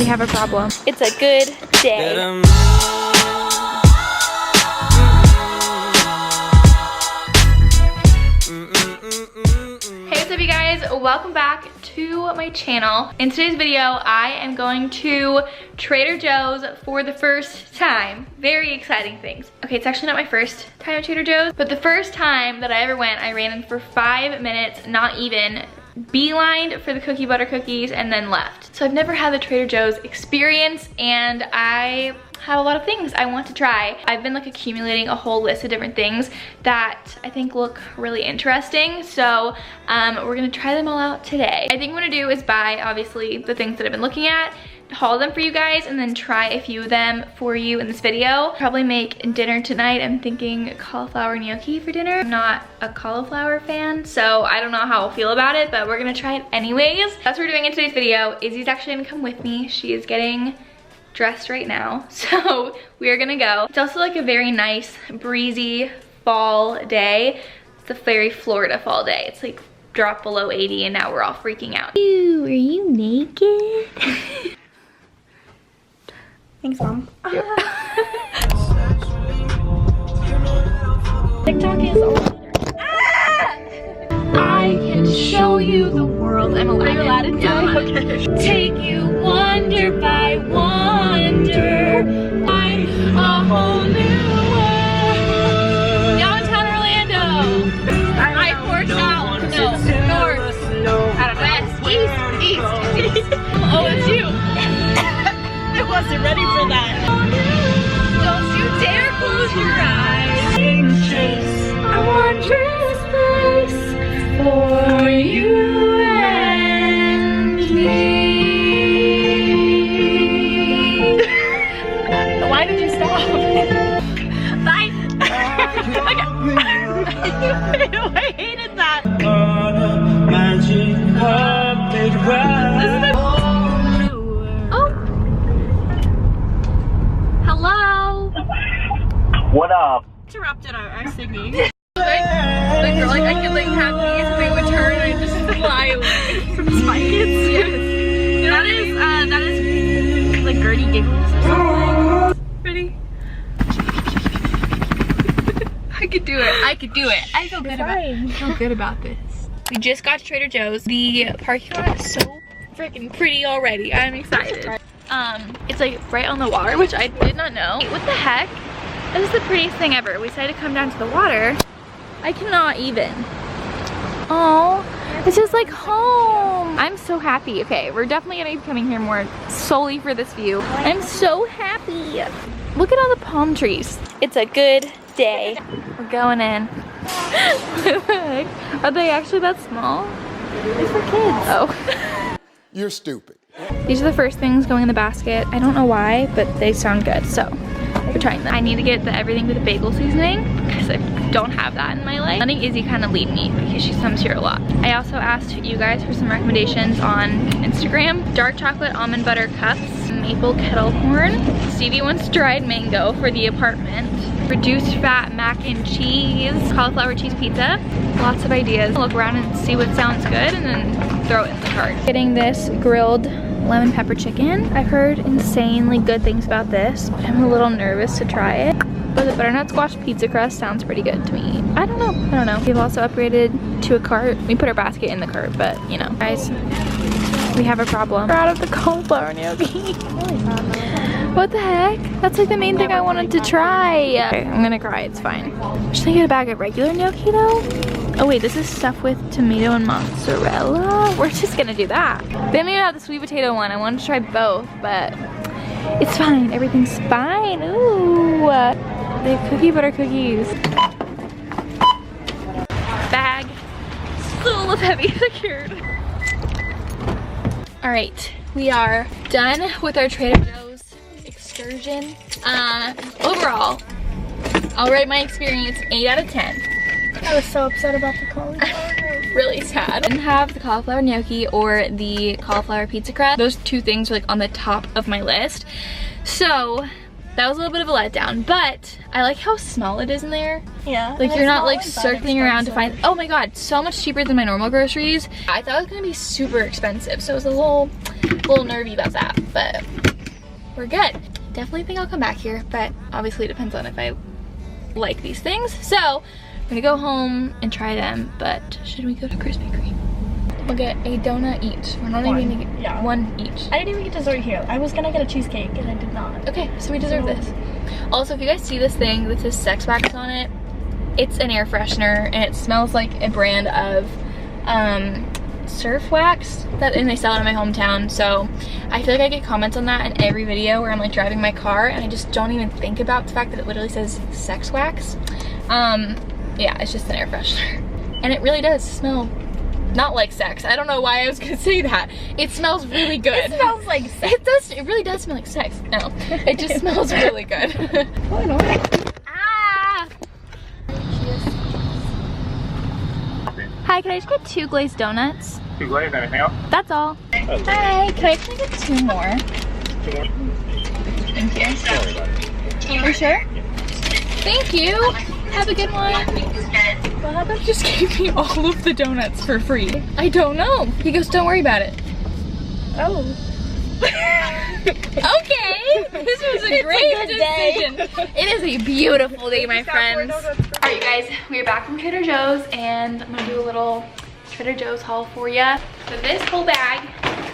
We have a problem. It's a good day. Hey, what's up you guys? Welcome back to my channel. In today's video, I am going to Trader Joe's for the first time. Very exciting things. Okay, it's actually not my first time at Trader Joe's, but the first time that I ever went, I ran in for 5 minutes, not even, beelined for the cookie butter cookies and then left. So I've never had the Trader Joe's experience and I have a lot of things I want to try. I've been like accumulating a whole list of different things that I think look really interesting. So we're gonna try them all out today. I think what I'm gonna do is buy obviously the things that I've been looking at, haul them for you guys, and then try a few of them for you in this video. Probably make dinner tonight. I'm thinking cauliflower gnocchi for dinner. I'm not a cauliflower fan, so I don't know how I'll feel about it, but we're gonna try it anyways. That's what we're doing in today's video. Izzy's actually gonna come with me. She is getting dressed right now, so we are gonna go. It's also like a very nice breezy fall day. It's a very Florida fall day. It's like dropped below 80 and now we're all freaking out. Ew, are you naked? Thanks, Mom. Yep. TikTok is over. I can show you the world. I'm allowed to do it. Okay. Take you wonder by wonder. I'm a whole new world. Downtown Orlando. I forced out. No, north. West. East. Oh, it's you. I wasn't ready for that. Don't you dare close your eyes. I wondrous place for you and me. Why did you stop? Bye. I hated that. This is the What up? Interrupted our singing. Like I could like have these and they would turn and I'd just fly away from Spy Kids. Yes. That is like Gertie giggles or something. Ready? I could do it. I could do it. I feel good about this. We just got to Trader Joe's. The parking lot is so freaking pretty already. I'm excited. It's like right on the water, which I did not know. Wait, what the heck? This is the prettiest thing ever. We decided to come down to the water. I cannot even. Oh, this is like home. I'm so happy. Okay, we're definitely gonna be coming here more solely for this view. I'm so happy. Look at all the palm trees. It's a good day. We're going in. What the heck? Are they actually that small? They're for kids. Oh. You're stupid. These are the first things going in the basket. I don't know why, but they sound good, so we're trying them. I need to get the everything with the bagel seasoning because I don't have that in my life. Letting Izzy kind of lead me because she comes here a lot. I also asked you guys for some recommendations on Instagram. Dark chocolate almond butter cups, maple kettle corn. Stevie wants dried mango for the apartment. Reduced fat mac and cheese, cauliflower cheese pizza. Lots of ideas. Look around and see what sounds good and then throw it in the cart. Getting this grilled lemon pepper chicken. I've heard insanely good things about this, but I'm a little nervous to try it. But the butternut squash pizza crust sounds pretty good to me. I don't know. We've also upgraded to a cart. We put our basket in the cart, but you know. Guys, we have a problem. We're out of the cauliflower gnocchi. What the heck? That's like the main thing I wanted to try. Okay, I'm gonna cry, it's fine. Should I get a bag of regular gnocchi though? Oh wait, this is stuff with tomato and mozzarella. We're just gonna do that. They don't even have the sweet potato one. I wanted to try both, but it's fine. Everything's fine. Ooh, they have cookie butter cookies. Bag full of heavy liquor. All right, we are done with our Trader Joe's excursion. Overall, I'll rate my experience 8 out of 10. I was so upset about the cauliflower. Really sad. I didn't have the cauliflower gnocchi or the cauliflower pizza crust. Those two things were like on the top of my list. So that was a little bit of a letdown, but I like how small it is in there. Yeah. Like you're not like that circling around to find, expensive. oh my god, so much cheaper than my normal groceries. I thought it was gonna be super expensive, so I was a little nervy about that, but we're good. Definitely think I'll come back here, but obviously it depends on if I like these things. So I'm gonna go home and try them, but should we go to Krispy Kreme? We'll get a donut each. We're not even gonna get one each. I didn't even get dessert here. I was gonna get a cheesecake and I did not. Okay, so we deserve this. Also, if you guys see this thing with this sex wax on it, it's an air freshener and it smells like a brand of surf wax and they sell it in my hometown. So I feel like I get comments on that in every video where I'm like driving my car and I just don't even think about the fact that it literally says sex wax. Yeah, it's just an air freshener and it really does smell not like sex. I don't know why I was gonna say that. It smells really good. It smells like sex. It really does smell like sex. No, it just smells really good. Oh, no. Ah! Hi, can I just get 2 glazed donuts? 2 glazed, anything else? That's all. Hi, can I please get 2 more? 2 more? Thank you. Sorry about it. Are you sure? Thank you. Have a good one. Well, how about just give me all of the donuts for free? I don't know. He goes, don't worry about it. Oh. Okay, this was a great decision. It is a beautiful day, my friends. Alright, you guys, we are back from Trader Joe's and I'm gonna do a little Trader Joe's haul for you. So this whole bag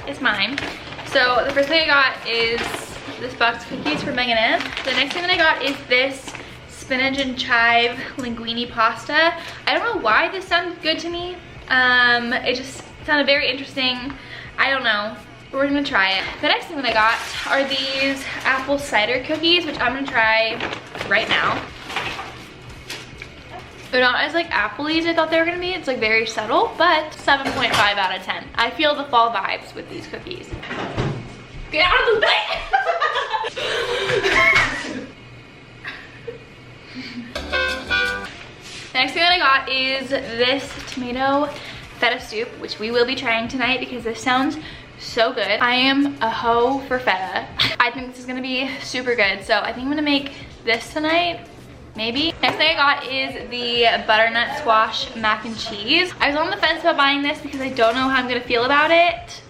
is mine. So the first thing I got is this box of cookies for Megan and Ann. The next thing that I got is this spinach and chive linguini pasta. I don't know why this sounded good to me. It just sounded very interesting. I don't know. We're gonna try it. The next thing that I got are these apple cider cookies, which I'm gonna try right now. They're not as like appley as I thought they were gonna be. It's like very subtle, but 7.5 out of 10. I feel the fall vibes with these cookies. Get out of the way! The next thing that I got is this tomato feta soup, which we will be trying tonight because this sounds so good. I am a hoe for feta. I think this is gonna be super good. So I think I'm gonna make this tonight, maybe. Next thing I got is the butternut squash mac and cheese. I was on the fence about buying this because I don't know how I'm gonna feel about it.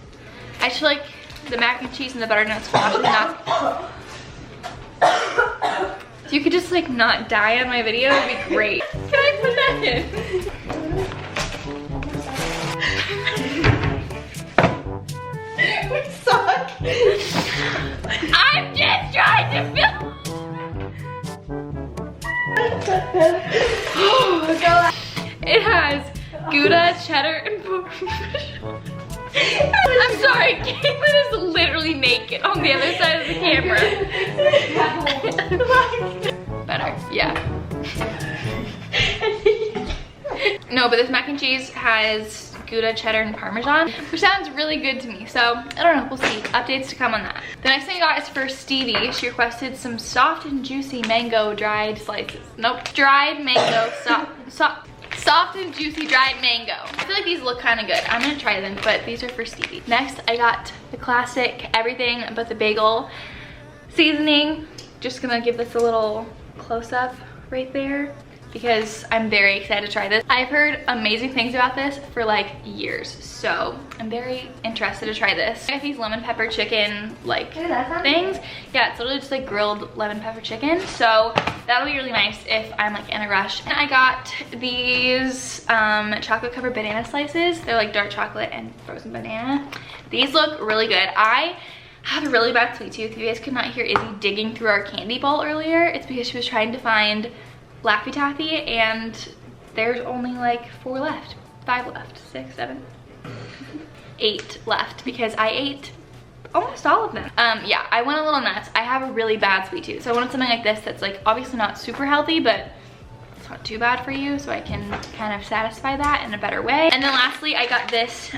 I just feel like the mac and cheese and the butternut squash is not. If you could just like not die on my video, it'd be great. Can I put that in? We suck. I'm just trying to film. It has Gouda, cheddar, and Parmesan. I'm sorry, Caitlin is literally naked on the other side of the camera. Better, yeah. No, but this mac and cheese has Gouda, cheddar, and Parmesan, which sounds really good to me. So, I don't know, we'll see. Updates to come on that. The next thing I got is for Stevie. She requested some soft and juicy mango dried slices. Nope, dried mango, soft and juicy dried mango. I feel like these look kind of good. I'm gonna try them, but these are for Stevie. Next, I got the classic everything but the bagel seasoning. Just gonna give this a little close-up right there because I'm very excited to try this. I've heard amazing things about this for like years, so I'm very interested to try this. I got these lemon pepper chicken like things. Yeah, it's literally just like grilled lemon pepper chicken, so that'll be really nice if I'm like in a rush. And I got these chocolate covered banana slices. They're like dark chocolate and frozen banana. These look really good. I have a really bad sweet tooth. If you guys could not hear Izzy digging through our candy bowl earlier, it's because she was trying to find Laffy Taffy and there's only like 4 left, 5 left, 6, 7, 8 left because I ate almost all of them. Yeah, I went a little nuts. I have a really bad sweet tooth, so I wanted something like this that's like obviously not super healthy, but it's not too bad for you, so I can kind of satisfy that in a better way. And then lastly, I got this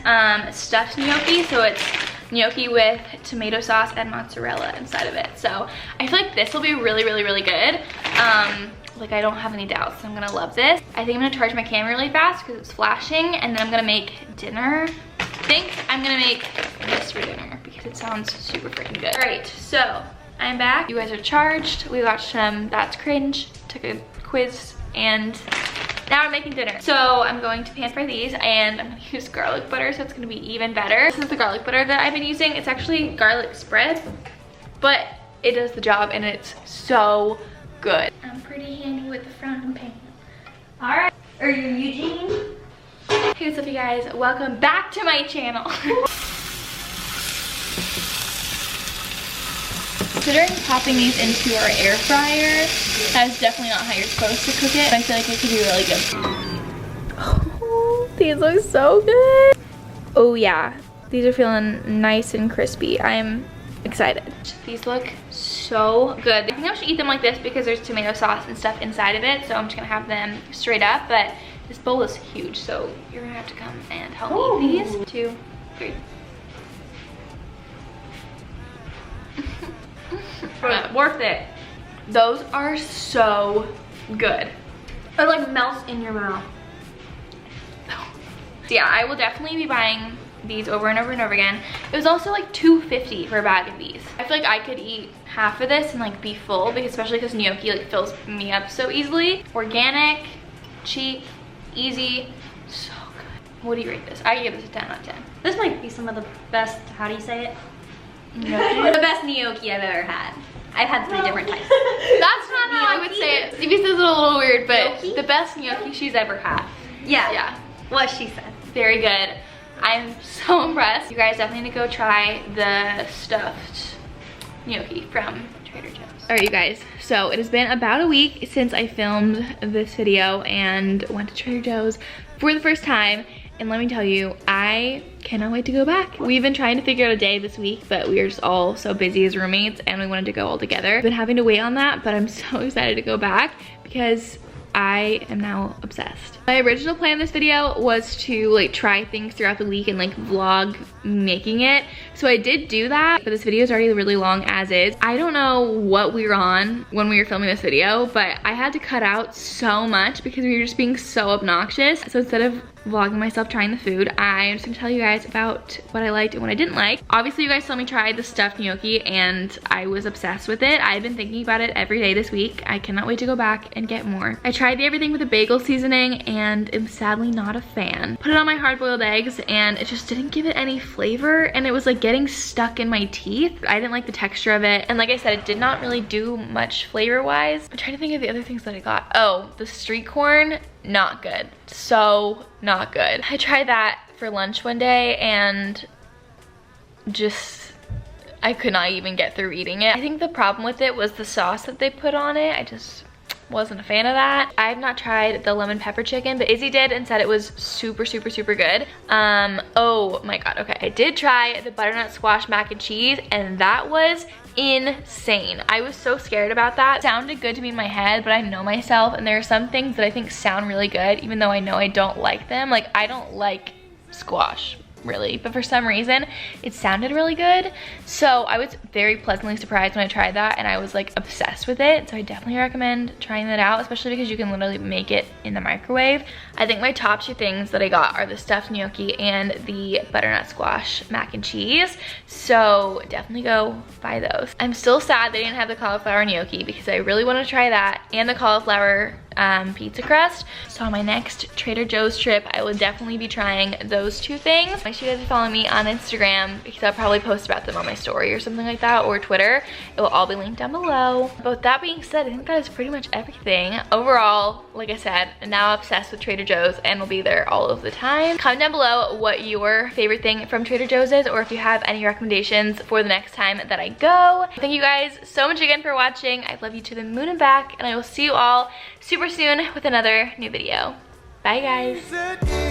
stuffed gnocchi, so it's gnocchi with tomato sauce and mozzarella inside of it. So I feel like this will be really, really, really good. Like I don't have any doubts, so I'm gonna love this. I think I'm gonna charge my camera really fast because it's flashing, and then I'm gonna make dinner. I think I'm gonna make this for dinner because it sounds super freaking good. All right, so I'm back. You guys are charged. We watched some That's Cringe, took a quiz and now I'm making dinner. So I'm going to pan fry these, and I'm gonna use garlic butter, so it's gonna be even better. This is the garlic butter that I've been using. It's actually garlic spread, but it does the job and it's so good. I'm pretty handy with the frying pan. All right. Are you Eugene? Hey, what's up you guys? Welcome back to my channel. Considering popping these into our air fryer, that's definitely not how you're supposed to cook it, but I feel like it could be really good. Oh, these look so good. Oh yeah, these are feeling nice and crispy. I'm excited. These look so good. I think I should eat them like this because there's tomato sauce and stuff inside of it, so I'm just gonna have them straight up, but this bowl is huge, so you're gonna have to come and help me eat these. 2, 3. Worth it. Those are so good. It like melts in your mouth. So yeah, I will definitely be buying these over and over and over again. It was also like $2.50 for a bag of these. I feel like I could eat half of this and like be full, because especially because gnocchi like fills me up so easily. Organic, cheap, easy, so good. What do you rate this? I give this a 10 out of 10. This might be some of the best, how do you say it? Gnocchi? The best gnocchi I've ever had. I've had 3 different types. That's not how I would say it. Stevie says it a little weird, but Gnocchi? the best gnocchi she's ever had. Yeah. Yeah. What she said. Very good. I'm so impressed. You guys definitely need to go try the stuffed gnocchi from Trader Joe's. All right, you guys. So it has been about a week since I filmed this video and went to Trader Joe's for the first time. And let me tell you, I cannot wait to go back. We've been trying to figure out a day this week, but we are just all so busy as roommates and we wanted to go all together. I've been having to wait on that, but I'm so excited to go back because I am now obsessed. My original plan in this video was to like try things throughout the week and like vlog making it. So I did do that, but this video is already really long as is. I don't know what we were on when we were filming this video, but I had to cut out so much because we were just being so obnoxious. So instead of vlogging myself trying the food, I'm just gonna tell you guys about what I liked and what I didn't like. Obviously you guys saw me try the stuffed gnocchi and I was obsessed with it. I've been thinking about it every day this week. I cannot wait to go back and get more. I tried the everything with the bagel seasoning and am sadly not a fan. Put it on my hard-boiled eggs and it just didn't give it any flavor, and it was like getting stuck in my teeth. I didn't like the texture of it, and like I said, it did not really do much flavor-wise. I'm trying to think of the other things that I got. Oh, the street corn, not good. So not good. I tried that for lunch one day and just, I could not even get through eating it. I think the problem with it was the sauce that they put on it. I just wasn't a fan of that. I have not tried the lemon pepper chicken, but Izzy did and said it was super, super, super good. Oh my God, okay. I did try the butternut squash mac and cheese, and that was insane. I was so scared about that. It sounded good to me in my head, but I know myself, and there are some things that I think sound really good, even though I know I don't like them. Like, I don't like squash, really, but for some reason it sounded really good. So I was very pleasantly surprised when I tried that, and I was like obsessed with it. So I definitely recommend trying that out, especially because you can literally make it in the microwave. I think my top 2 things that I got are the stuffed gnocchi and the butternut squash mac and cheese. So definitely go buy those. I'm still sad they didn't have the cauliflower gnocchi because I really want to try that, and the cauliflower pizza crust. So on my next Trader Joe's trip, I will definitely be trying those 2 things. Make sure you guys follow me on Instagram because I'll probably post about them on my story or something like that, or Twitter. It will all be linked down below. But with that being said, I think that is pretty much everything. Overall, like I said, I'm now obsessed with Trader Joe's and will be there all of the time. Comment down below what your favorite thing from Trader Joe's is, or if you have any recommendations for the next time that I go. Thank you guys so much again for watching. I love you to the moon and back, and I will see you all super soon with another new video. Bye guys.